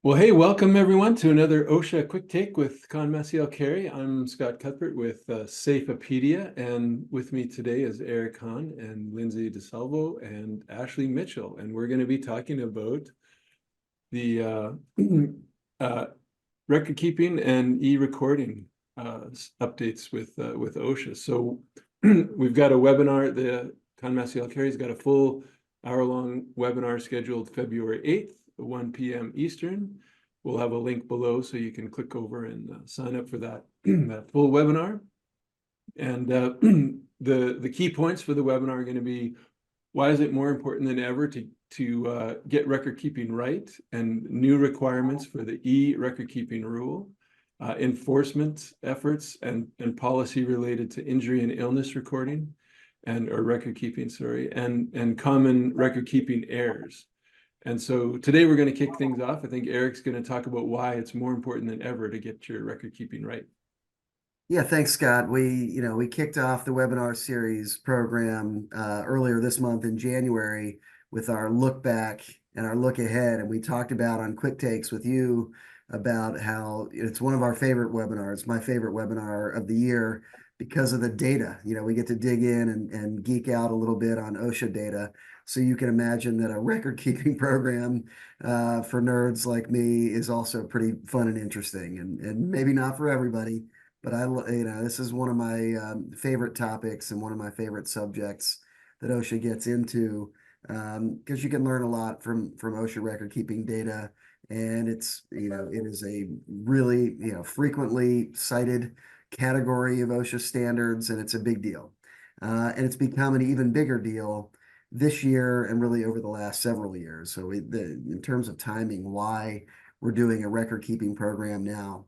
Well, hey, welcome everyone to another OSHA Quick Take with Conn, Maciel, Carey. I'm Scott Cuthbert with Safepedia, and with me today is Eric Conn and Lindsay DiSalvo and Ashley Mitchell, and we're going to be talking about the uh, record keeping and e-recording updates with OSHA. So we've got a webinar. The Conn, Maciel, Carey's got a full hour-long webinar scheduled February 8th, 1 p.m. Eastern. We'll have a link below so you can click over and sign up for that, that full webinar. And the key points for the webinar are going to be, why is it more important than ever to get record keeping right, and new requirements for the E-Recordkeeping Rule, enforcement efforts and policy related to injury and illness recording or record keeping, sorry, and common record keeping errors. And so today we're going to kick things off. I think Eric's going to talk about why it's more important than ever to get your record keeping right. Yeah, thanks, Scott. We kicked off the webinar series program earlier this month in January with our look back and our look ahead. And we talked about on Quicktakes with you about how it's one of our favorite webinars, my favorite webinar of the year because of the data. We get to dig in and geek out a little bit on OSHA data. So you can imagine that a record keeping program for nerds like me is also pretty fun and interesting, and maybe not for everybody. But this is one of my favorite topics and one of my favorite subjects that OSHA gets into, because you can learn a lot from OSHA record keeping data, and it is a really frequently cited category of OSHA standards, and it's a big deal, and it's become an even bigger deal this year and really over the last several years. So in terms of timing, why we're doing a record keeping program now.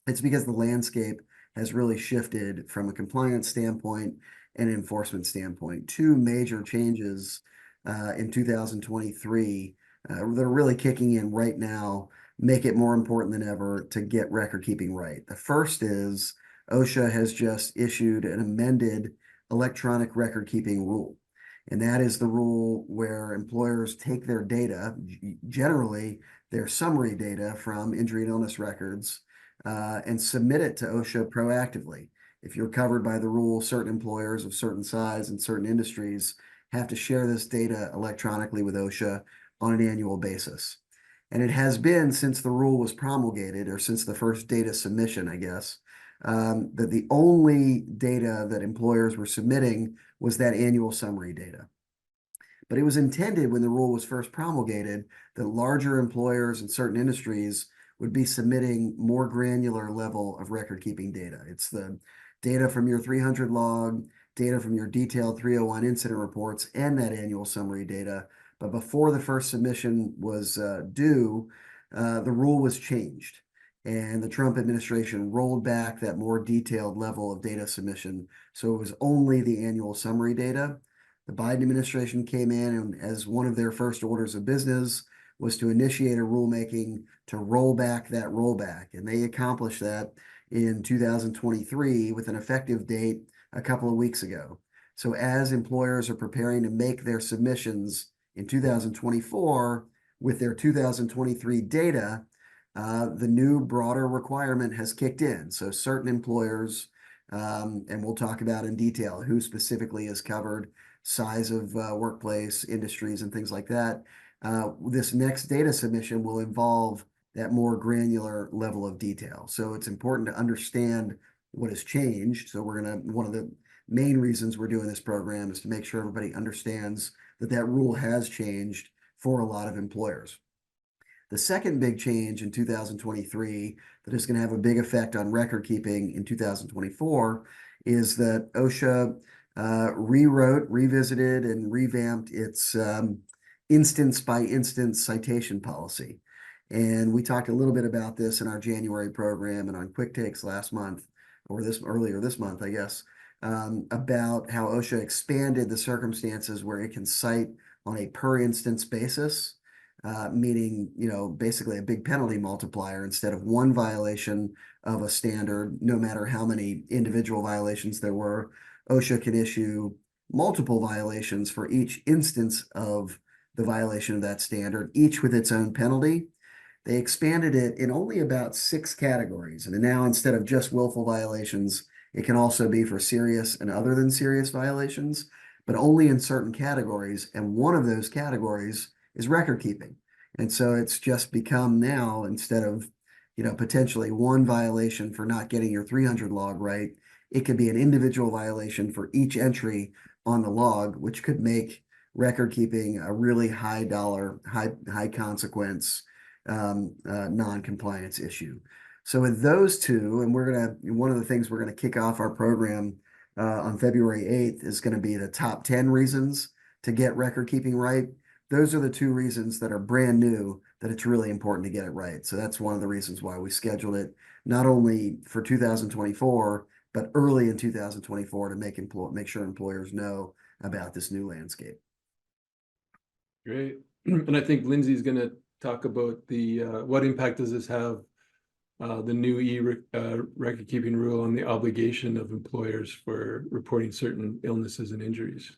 It's because the landscape has really shifted from a compliance standpoint and enforcement standpoint. Two major changes in 2023 that are really kicking in right now make it more important than ever to get record keeping right. The first is OSHA has just issued an amended electronic record keeping rule. And that is the rule where employers take their data, generally their summary data from injury and illness records, and submit it to OSHA proactively. If you're covered by the rule, certain employers of certain size and certain industries have to share this data electronically with OSHA on an annual basis. And it has been since the rule was promulgated, or since the first data submission, I guess, that the only data that employers were submitting was that annual summary data. But it was intended when the rule was first promulgated that larger employers in certain industries would be submitting more granular level of record keeping data. It's the data from your 300 log, data from your detailed 301 incident reports, and that annual summary data. But before the first submission was due, the rule was changed. And the Trump administration rolled back that more detailed level of data submission. So it was only the annual summary data. The Biden administration came in, and as one of their first orders of business was to initiate a rulemaking to roll back that rollback. And they accomplished that in 2023 with an effective date a couple of weeks ago. So as employers are preparing to make their submissions in 2024 with their 2023 data, the new broader requirement has kicked in. So certain employers, and we'll talk about in detail who specifically is covered, size of workplace, industries, and things like that. This next data submission will involve that more granular level of detail. So it's important to understand what has changed. So one of the main reasons we're doing this program is to make sure everybody understands that that rule has changed for a lot of employers. The second big change in 2023 that is going to have a big effect on record keeping in 2024 is that OSHA rewrote, revisited, and revamped its instance by instance citation policy. And we talked a little bit about this in our January program and on Quicktakes last month, or earlier this month, I guess, about how OSHA expanded the circumstances where it can cite on a per instance basis, meaning, basically a big penalty multiplier. Instead of one violation of a standard, no matter how many individual violations there were, OSHA can issue multiple violations for each instance of the violation of that standard, each with its own penalty. they expanded it in only about 6 categories. And now instead of just willful violations, it can also be for serious and other than serious violations, but only in certain categories. And one of those categories is record keeping. And so it's just become now, instead of, potentially one violation for not getting your 300 log right, it could be an individual violation for each entry on the log, which could make record keeping a really high dollar, high consequence non-compliance issue. So with those two, and one of the things we're gonna kick off our program on February 8th is gonna be the top 10 reasons to get record keeping right. Those are the 2 reasons that are brand new that it's really important to get it right. So that's one of the reasons why we scheduled it not only for 2024, but early in 2024 to make sure employers know about this new landscape. Great. And I think Lindsay's going to talk about the what impact does this have, the new record keeping rule on the obligation of employers for reporting certain illnesses and injuries.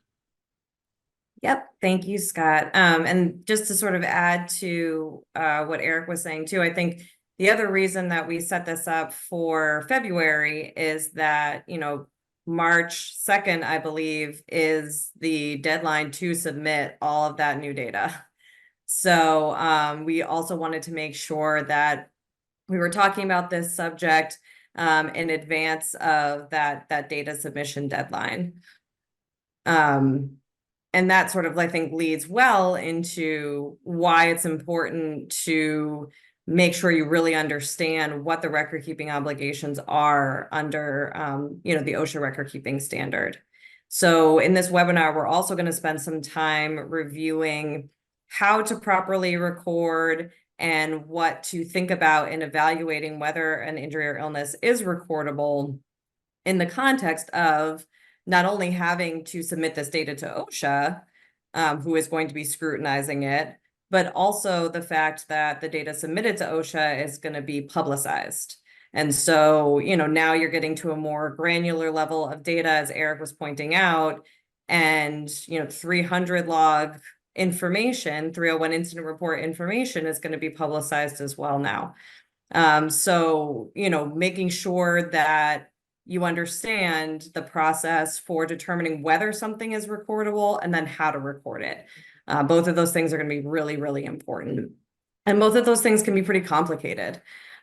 Yep. Thank you, Scott. And just to sort of add to what Eric was saying too, I think the other reason that we set this up for February is that, March 2nd, I believe, is the deadline to submit all of that new data. So we also wanted to make sure that we were talking about this subject in advance of that data submission deadline. And that sort of, I think, leads well into why it's important to make sure you really understand what the record keeping obligations are under, the OSHA record keeping standard. So in this webinar, we're also going to spend some time reviewing how to properly record and what to think about in evaluating whether an injury or illness is recordable in the context of not only having to submit this data to OSHA, who is going to be scrutinizing it, but also the fact that the data submitted to OSHA is going to be publicized. And so, now you're getting to a more granular level of data, as Eric was pointing out, and, 300 log information, 301 incident report information is going to be publicized as well now. So, making sure that you understand the process for determining whether something is recordable and then how to record it. Both of those things are going to be really, really important. And both of those things can be pretty complicated.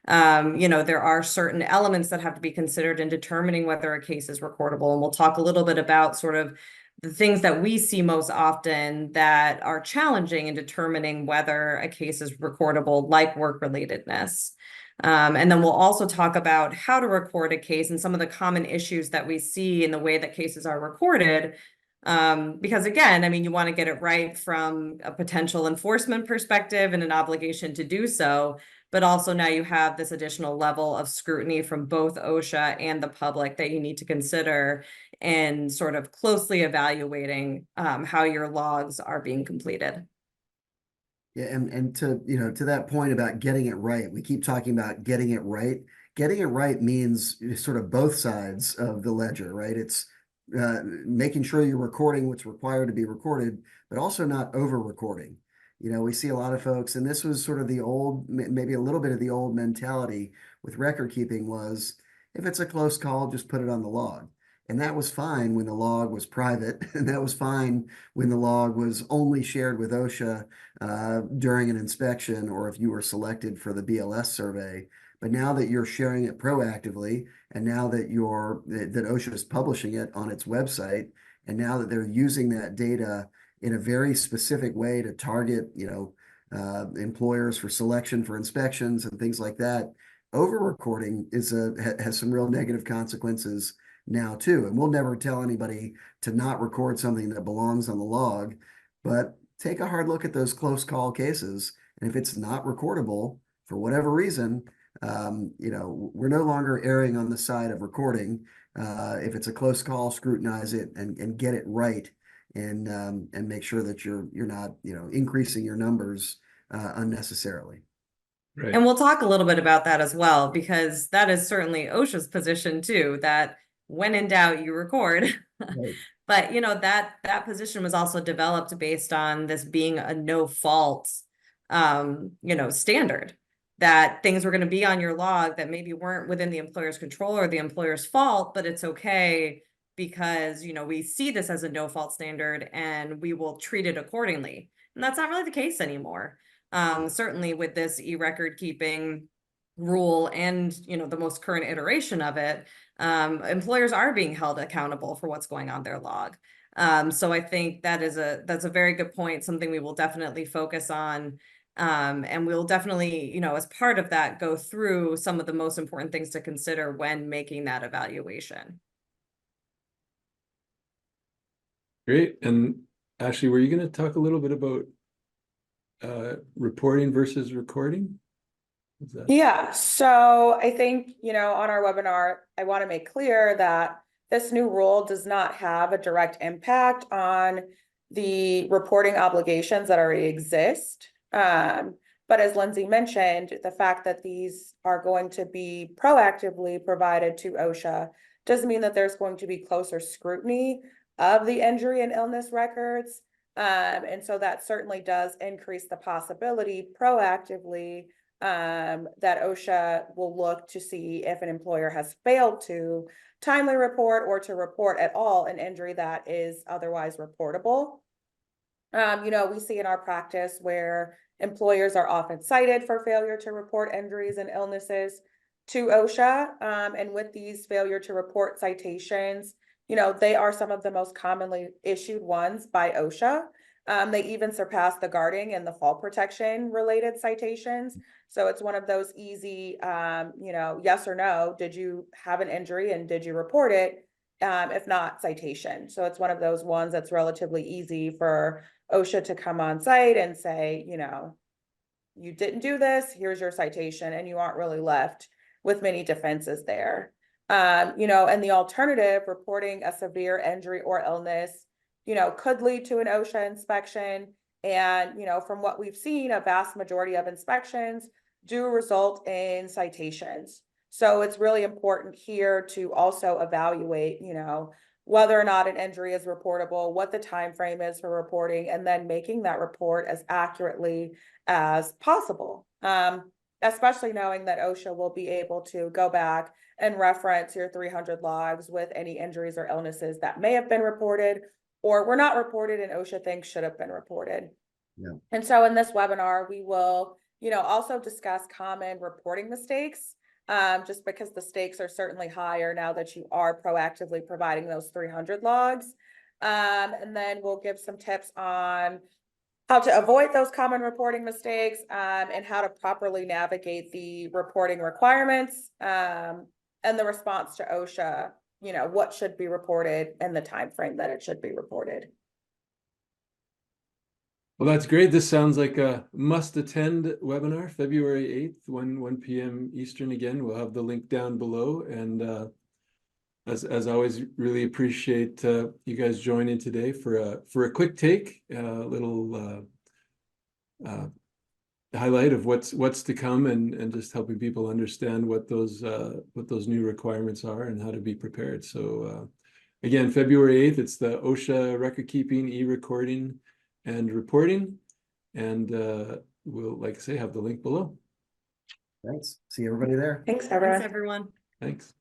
There are certain elements that have to be considered in determining whether a case is recordable. And we'll talk a little bit about sort of the things that we see most often that are challenging in determining whether a case is recordable, like work-relatedness. And then we'll also talk about how to record a case and some of the common issues that we see in the way that cases are recorded. Because again, you want to get it right from a potential enforcement perspective and an obligation to do so, but also now you have this additional level of scrutiny from both OSHA and the public that you need to consider in sort of closely evaluating how your logs are being completed. Yeah, and to that point about getting it right, we keep talking about getting it right. Getting it right means sort of both sides of the ledger, right? It's making sure you're recording what's required to be recorded, but also not over recording. We see a lot of folks, and this was sort of the old, maybe a little bit of the old mentality with record keeping was, if it's a close call, just put it on the log. And that was fine when the log was private, and that was fine when the log was only shared with OSHA during an inspection, or if you were selected for the BLS survey. But now that you're sharing it proactively, and now that that OSHA is publishing it on its website, and now that they're using that data in a very specific way to target, employers for selection for inspections and things like that, over recording has some real negative consequences now too. And we'll never tell anybody to not record something that belongs on the log, but take a hard look at those close call cases. And if it's not recordable for whatever reason, we're no longer erring on the side of recording. If it's a close call, scrutinize it and get it right, and make sure that you're not increasing your numbers unnecessarily. Right. And we'll talk a little bit about that as well, because that is certainly OSHA's position too, that when in doubt, you record. Right. But that position was also developed based on this being a no fault standard. that things were going to be on your log that maybe weren't within the employer's control or the employer's fault, but it's okay because, you know, we see this as a no fault standard and we will treat it accordingly. And that's not really the case anymore. Certainly with this e-record keeping rule and, you know, the most current iteration of it, employers are being held accountable for what's going on their log. So I think that's a very good point, something we will definitely focus on. And we'll definitely, you know, as part of that, go through some of the most important things to consider when making that evaluation. Great. And Ashley, were you going to talk a little bit about reporting versus recording? Yeah, so I think, you know, on our webinar, I want to make clear that this new rule does not have a direct impact on the reporting obligations that already exist. But as Lindsay mentioned, the fact that these are going to be proactively provided to OSHA does mean that there's going to be closer scrutiny of the injury and illness records. And so that certainly does increase the possibility proactively that OSHA will look to see if an employer has failed to timely report or to report at all an injury that is otherwise reportable. You know, we see in our practice where employers are often cited for failure to report injuries and illnesses to OSHA. And with these failure to report citations, you know, they are some of the most commonly issued ones by OSHA. They even surpass the guarding and the fall protection related citations. So it's one of those easy, you know, yes or no, did you have an injury and did you report it? If not, citation. So it's one of those ones that's relatively easy for OSHA to come on site and say, you know, you didn't do this, here's your citation, and you aren't really left with many defenses there. You know, and the alternative, reporting a severe injury or illness, you know, could lead to an OSHA inspection. And, you know, from what we've seen, a vast majority of inspections do result in citations. So it's really important here to also evaluate, you know, whether or not an injury is reportable, what the time frame is for reporting, and then making that report as accurately as possible. Especially knowing that OSHA will be able to go back and reference your 300 logs with any injuries or illnesses that may have been reported or were not reported and OSHA thinks should have been reported. Yeah. And so in this webinar, we will, you know, also discuss common reporting mistakes, just because the stakes are certainly higher now that you are proactively providing those 300 logs. And then we'll give some tips on how to avoid those common reporting mistakes, and how to properly navigate the reporting requirements, and the response to OSHA, you know, what should be reported and the time frame that it should be reported. Well, that's great. This sounds like a must-attend webinar, February 8th, 1 p.m. Eastern. Again, we'll have the link down below. And as always, really appreciate you guys joining today for a quick take, little highlight of what's to come, and just helping people understand what those new requirements are and how to be prepared. So again, February 8th, it's the OSHA record keeping, e-recording, and reporting. And we'll, like I say, have the link below. Thanks. See everybody there. Thanks, everyone. Thanks, everyone. Thanks.